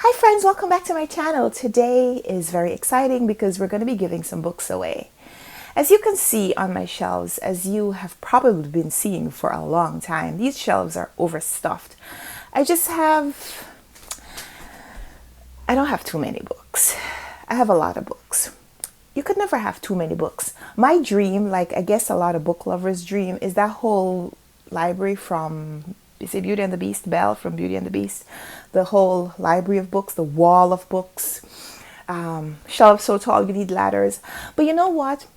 Hi friends, welcome back to my channel. Today is very exciting because we're going to be giving some books away. As you can see on my shelves, as you have probably been seeing for a long time, these shelves are overstuffed. I don't have too many books. I have a lot of books. You could never have too many books. My dream, like I guess a lot of book lovers' dream, is that whole library from, is it Beauty and the Beast? Belle from Beauty and the Beast. The whole library of books, the wall of books, shelves so tall you need ladders. But you know what?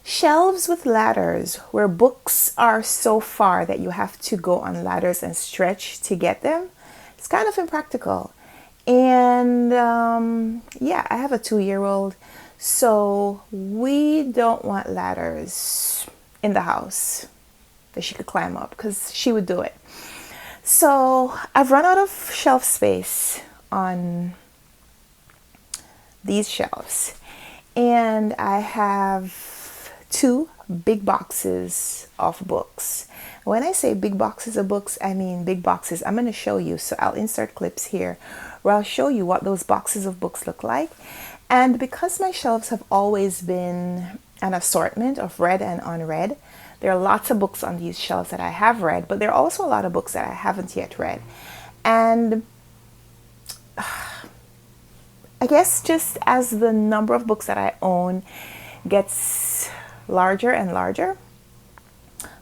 Shelves with ladders where books are so far that you have to go on ladders and stretch to get them, it's kind of impractical. And yeah, I have a 2-year-old, so we don't want ladders in the house that she could climb up because she would do it. So I've run out of shelf space on these shelves, and I have 2 big boxes of books. When I say big boxes of books, I mean big boxes. I'm going to show you, so I'll insert clips here where I'll show you what those boxes of books look like. And because my shelves have always been an assortment of read and unread, there are lots of books on these shelves that I have read, but there are also a lot of books that I haven't yet read. And I guess just as the number of books that I own gets larger and larger,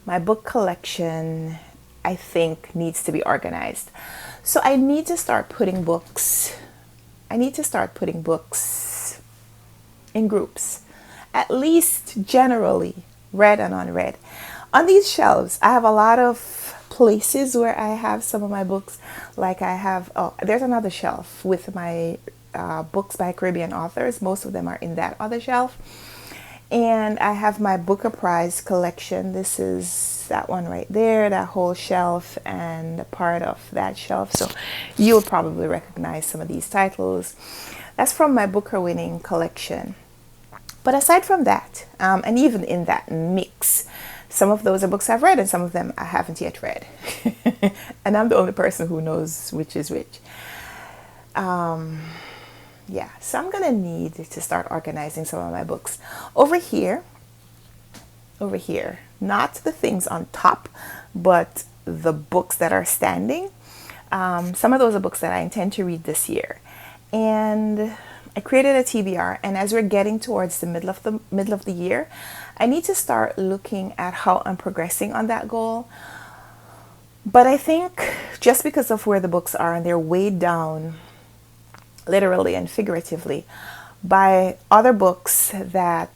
my book collection, I think, needs to be organized. So I need to start putting books in groups, at least generally read and unread. On these shelves, I have a lot of places where I have some of my books. Like I have, there's another shelf with my books by Caribbean authors. Most of them are in that other shelf. And I have my Booker Prize collection. This is that one right there, that whole shelf and a part of that shelf. So you'll probably recognize some of these titles. That's from my Booker winning collection. But aside from that, and even in that mix, some of those are books I've read and some of them I haven't yet read. And I'm the only person who knows which is which. Yeah, so I'm gonna need to start organizing some of my books. Over here, not the things on top, but the books that are standing. Some of those are books that I intend to read this year. And I created a TBR, and as we're getting towards the middle of the year, I need to start looking at how I'm progressing on that goal. But I think just because of where the books are and they're weighed down, literally and figuratively, by other books that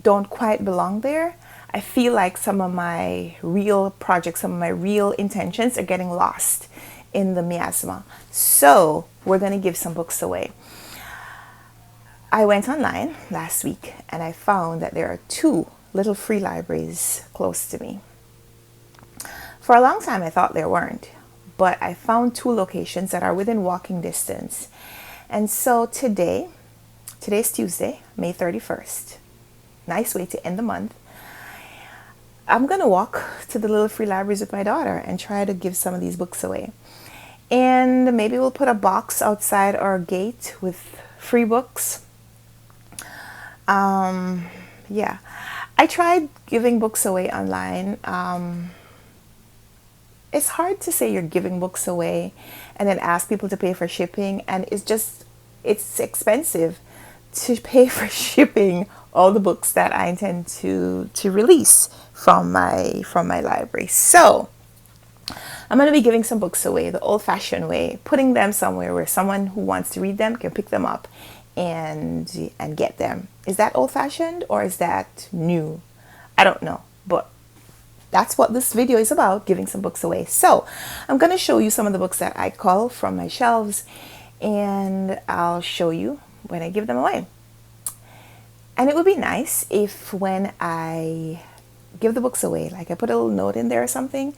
don't quite belong there, I feel like some of my real projects, some of my real intentions are getting lost in the miasma. So we're going to give some books away. I went online last week and I found that there are 2 little free libraries close to me. For a long time I thought there weren't, but I found 2 locations that are within walking distance. And so today's Tuesday, May 31st. Nice way to end the month. I'm going to walk to the little free libraries with my daughter and try to give some of these books away. And maybe we'll put a box outside our gate with free books. Yeah, I tried giving books away online. It's hard to say you're giving books away and then ask people to pay for shipping, and it's expensive to pay for shipping all the books that I intend to release from my library. So I'm going to be giving some books away the old-fashioned way, putting them somewhere where someone who wants to read them can pick them up and get them. Is that old-fashioned or is that new? I don't know, but that's what this video is about, giving some books away. So I'm going to show you some of the books that I cull from my shelves, and I'll show you when I give them away. And it would be nice if when I give the books away, like I put a little note in there or something,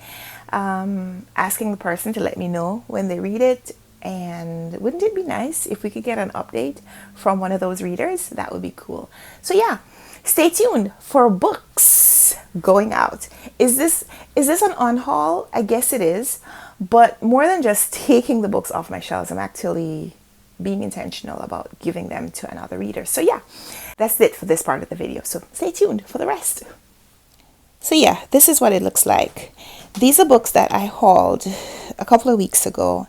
asking the person to let me know when they read it. And wouldn't it be nice if we could get an update from one of those readers? That would be cool. So yeah, stay tuned for books going out. Is this an on haul? I guess it is, But more than just taking the books off my shelves, I'm actually being intentional about giving them to another reader. So yeah, that's it for this part of the video. So stay tuned for the rest. So yeah, this is what it looks like. These are books that I hauled a couple of weeks ago,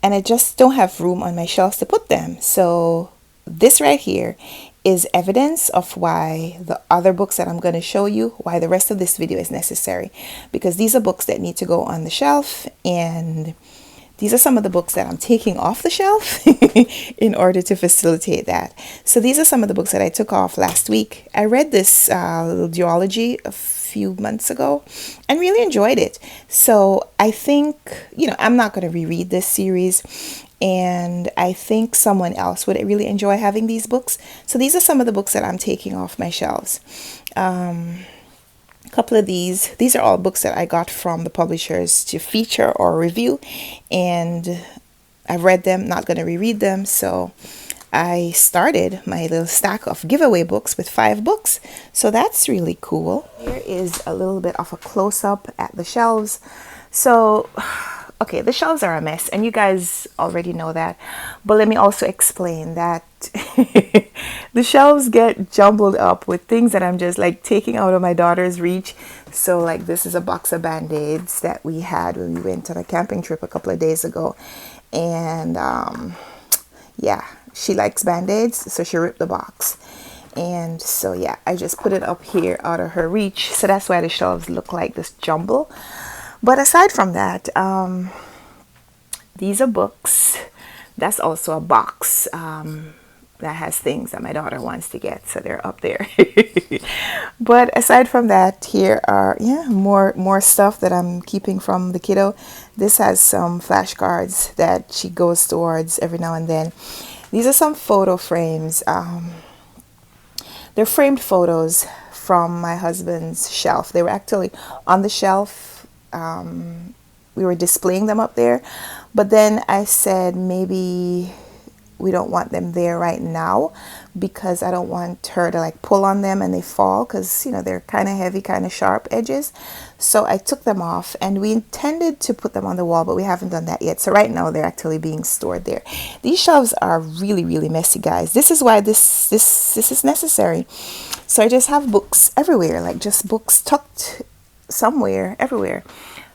and I just don't have room on my shelves to put them. So this right here is evidence of why the other books that I'm going to show you, why the rest of this video is necessary. Because these are books that need to go on the shelf, and these are some of the books that I'm taking off the shelf in order to facilitate that. So these are some of the books that I took off last week. I read this little duology a few months ago and really enjoyed it. So I think, I'm not going to reread this series, and I think someone else would really enjoy having these books. So these are some of the books that I'm taking off my shelves. A couple of these are all books that I got from the publishers to feature or review, and I've read them, not going to reread them. So I started my little stack of giveaway books with 5 books. So that's really cool. Here is a little bit of a close-up at the shelves. So okay, the shelves are a mess, and you guys already know that, but let me also explain that the shelves get jumbled up with things that I'm just like taking out of my daughter's reach. So like this is a box of Band-Aids that we had when we went on a camping trip a couple of days ago, and yeah, she likes Band-Aids, so she ripped the box. And so yeah, I just put it up here out of her reach. So that's why the shelves look like this jumble. But aside from that, these are books. That's also a box that has things that my daughter wants to get, so they're up there. But aside from that, here are more stuff that I'm keeping from the kiddo. This has some flashcards that she goes towards every now and then. These are some photo frames. They're framed photos from my husband's shelf. They were actually on the shelf. We were displaying them up there, but then I said maybe we don't want them there right now because I don't want her to like pull on them and they fall, because they're kind of heavy, kind of sharp edges. So I took them off, and we intended to put them on the wall, but we haven't done that yet. So right now they're actually being stored there. These shelves are really, really messy, guys. This is why this is necessary. So I just have books everywhere, like just books tucked somewhere, everywhere.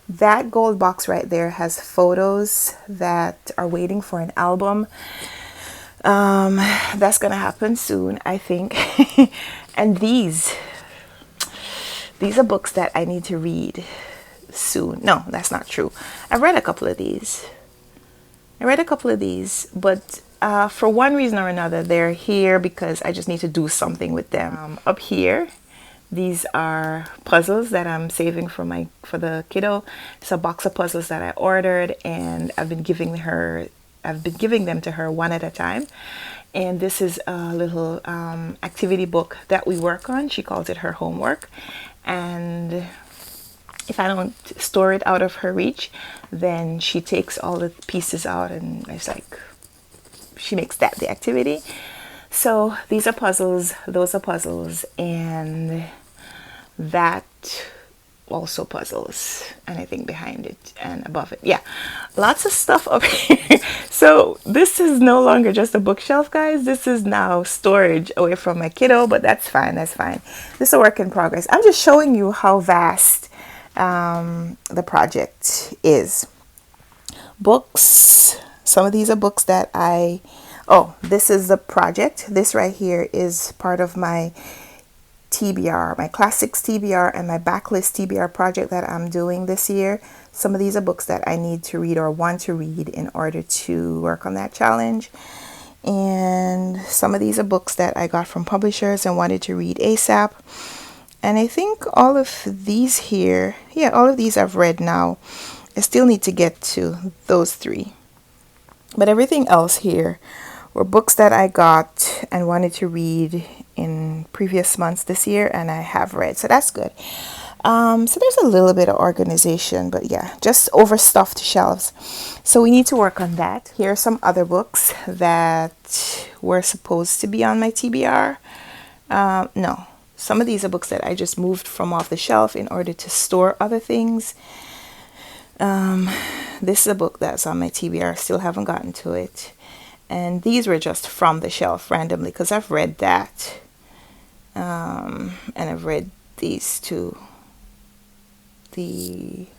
That gold box right there has photos that are waiting for an album. That's gonna happen soon, I think. And these are books that I need to read soon. No, that's not true. I've read a couple of these. But for one reason or another, they're here because I just need to do something with them. Up here, these are puzzles that I'm saving for the kiddo. It's a box of puzzles that I ordered, and I've been giving them to her one at a time. And this is a little activity book that we work on. She calls it her homework. And if I don't store it out of her reach, then she takes all the pieces out, and it's like she makes that the activity. So these are puzzles, those are puzzles, and that also puzzles, and I think behind it and above it, yeah, lots of stuff up here. So this is no longer just a bookshelf, guys. This is now storage away from my kiddo, but that's fine. This is a work in progress. I'm just showing you how vast the project is. Books, some of these are books that this is the project. This right here is part of my TBR, my classics TBR and my backlist TBR project that I'm doing this year. Some of these are books that I need to read or want to read in order to work on that challenge. And some of these are books that I got from publishers and wanted to read ASAP. And I think all of these here, all of these I've read now. I still need to get to those 3. But everything else here were books that I got and wanted to read in previous months this year, and I have read, so that's good. So there's a little bit of organization, but yeah, just overstuffed shelves. So we need to work on that. Here are some other books that were supposed to be on my TBR. No, some of these are books that I just moved from off the shelf in order to store other things. this is a book that's on my TBR. Still haven't gotten to it. And these were just from the shelf randomly because I've read that. And I've read these two.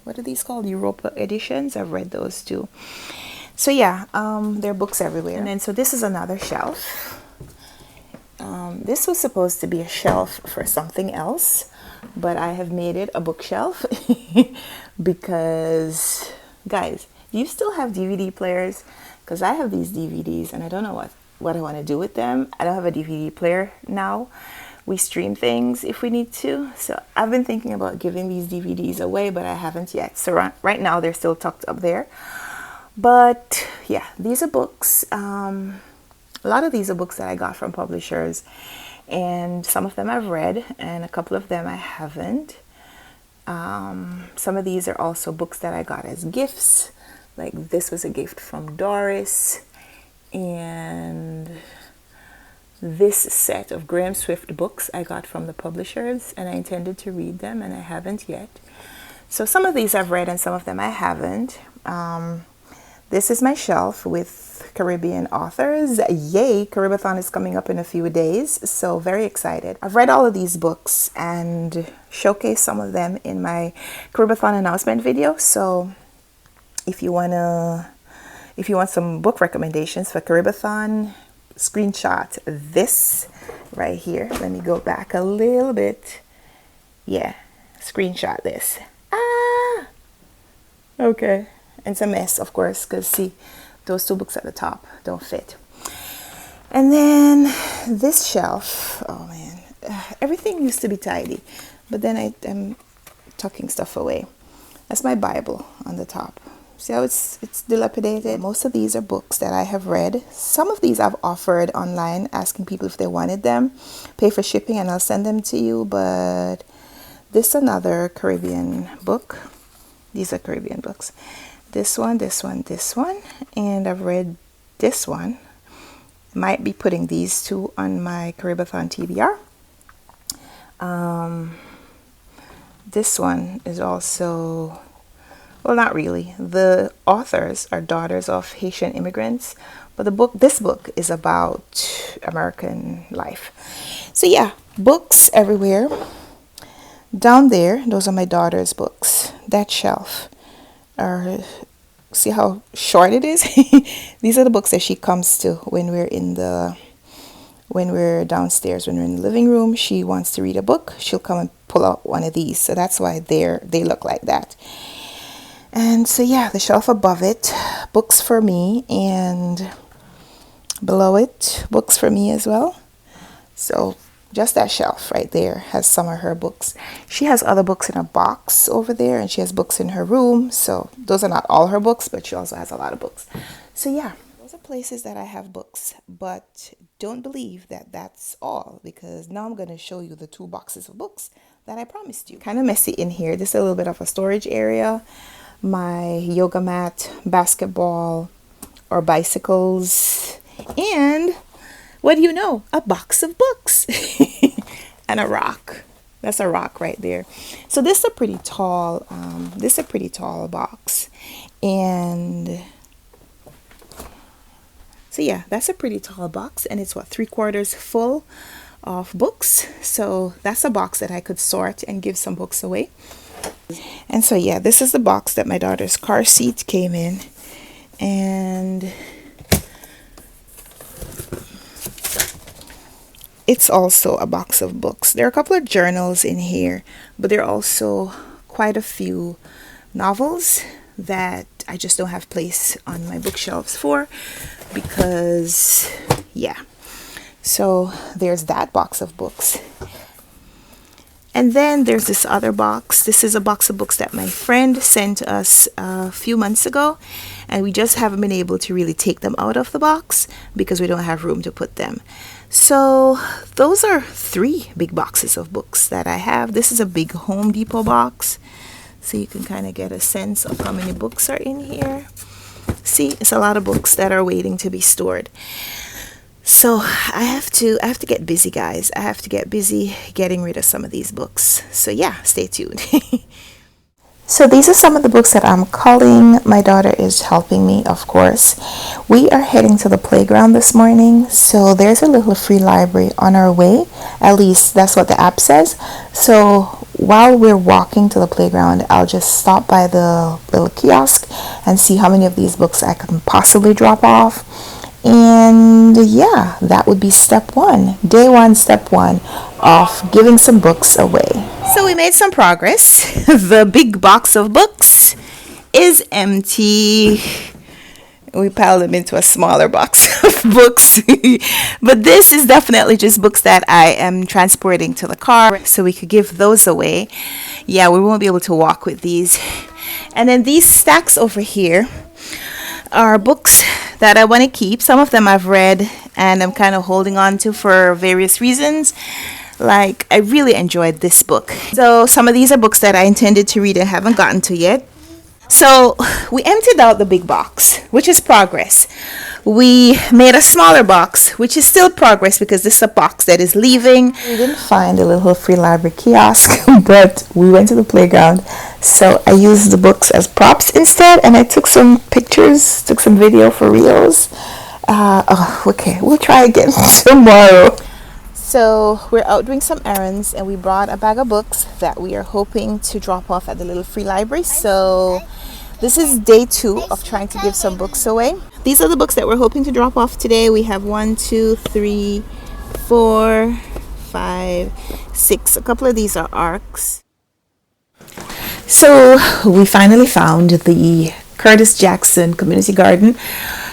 What are these called? Europa editions. I've read those too. So yeah, there are books everywhere. And then so this is another shelf. This was supposed to be a shelf for something else, but I have made it a bookshelf because, guys, do you still have DVD players? Because I have these DVDs and I don't know what I want to do with them. I don't have a DVD player now. We stream things if we need to. So I've been thinking about giving these DVDs away, but I haven't yet. So right now they're still tucked up there. But yeah, these are books. A lot of these are books that I got from publishers, and some of them I've read and a couple of them I haven't. Some of these are also books that I got as gifts. Like this was a gift from Doris, and this set of Graham Swift books I got from the publishers, and I intended to read them and I haven't yet. So some of these I've read and some of them I haven't. This is my shelf with Caribbean authors. Yay, Caribathon is coming up in a few days, so very excited. I've read all of these books and showcased some of them in my Caribathon announcement video. So if you want some book recommendations for Caribathon, screenshot this right here. Let me go back a little bit. Yeah, screenshot this. Okay. It's a mess, of course, because see, those two books at the top don't fit. And then this shelf, oh man, everything used to be tidy, but then I'm tucking stuff away. That's my Bible on the top. See how it's dilapidated? Most of these are books that I have read. Some of these I've offered online, asking people if they wanted them, pay for shipping, and I'll send them to you. But this is another Caribbean book. These are Caribbean books. This one, and I've read this one. Might be putting these two on my Caribathon TBR. This one is also, well, not really. The authors are daughters of Haitian immigrants, but this book is about American life. So yeah, books everywhere. Down there, those are my daughter's books. That shelf. See how short it is? These are the books that she comes to when we're downstairs, when we're in the living room. She wants to read a book, she'll come and pull out one of these. So that's why they look like that. And so yeah, the shelf above it, books for me, and below it, books for me as well. So just that shelf right there has some of her books. She has other books in a box over there, and she has books in her room. So those are not all her books, but she also has a lot of books. So yeah, those are places that I have books, but don't believe that that's all, because now I'm going to show you the 2 boxes of books that I promised you. Kind of messy in here. This is a little bit of a storage area. My yoga mat, basketball or bicycles, and what do you know? A box of books and a rock. That's a rock right there. So this is a pretty tall. Box, and so yeah, that's a pretty tall box, and it's what, 3/4 full of books. So that's a box that I could sort and give some books away. And so yeah, this is the box that my daughter's car seat came in, and it's also a box of books. There are a couple of journals in here, but there are also quite a few novels that I just don't have place on my bookshelves for, because yeah. So there's that box of books. And then there's this other box. This is a box of books that my friend sent us a few months ago, and we just haven't been able to really take them out of the box because we don't have room to put them. So those are 3 big boxes of books that I have. This is a big Home Depot box, so you can kind of get a sense of how many books are in here. See, it's a lot of books that are waiting to be stored. So I have to get busy, guys. I have to get busy getting rid of some of these books. So yeah, stay tuned. So these are some of the books that I'm culling. My daughter is helping me, of course. We are heading to the playground this morning, so there's a little free library on our way. At least that's what the app says. So while we're walking to the playground, I'll just stop by the little kiosk and see how many of these books I can possibly drop off. And yeah, that would be step one, day one, step one of giving some books away. So we made some progress. The big box of books is empty. We piled them into a smaller box of books. But this is definitely just books that I am transporting to the car so we could give those away. Yeah, we won't be able to walk with these. And then these stacks over here are books that I want to keep. Some of them I've read and I'm kind of holding on to for various reasons. Like, I really enjoyed this book. So some of these are books that I intended to read and haven't gotten to yet. So we emptied out the big box, which is progress. We made a smaller box, which is still progress because this is a box that is leaving. We didn't find a little free library kiosk, but we went to the playground. So I used the books as props instead, and I took some pictures, took some video for reels. Okay, we'll try again tomorrow. So we're out doing some errands and we brought a bag of books that we are hoping to drop off at the little free library. So this is day 2 of trying to give some books away. These are the books that we're hoping to drop off today. We have 1, 2, 3, 4, 5, 6. A couple of these are ARCs. So we finally found the Curtis Jackson Community Garden.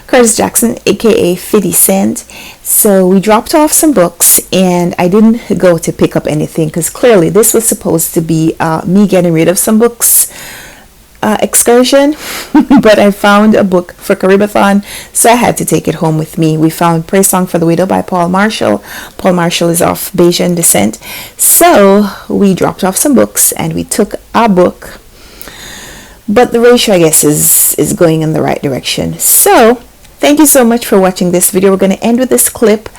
Curtis Jackson, aka 50 Cent. So we dropped off some books and I didn't go to pick up anything because clearly this was supposed to be me getting rid of some books excursion. But I found a book for Caribathon, so I had to take it home with me. We found Praise Song for the Widow by Paul Marshall. Paul Marshall is of Bayesian descent. So we dropped off some books and we took a book. But the ratio, I guess, is going in the right direction. So thank you so much for watching this video. We're going to end with this clip.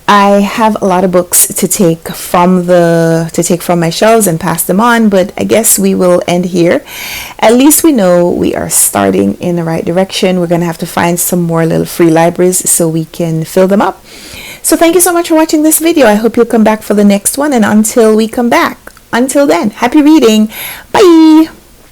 I have a lot of books to take from my shelves and pass them on, but I guess we will end here. At least we know we are starting in the right direction. We're going to have to find some more little free libraries so we can fill them up. So thank you so much for watching this video. I hope you'll come back for the next one, and until we come back, until then, happy reading. Bye.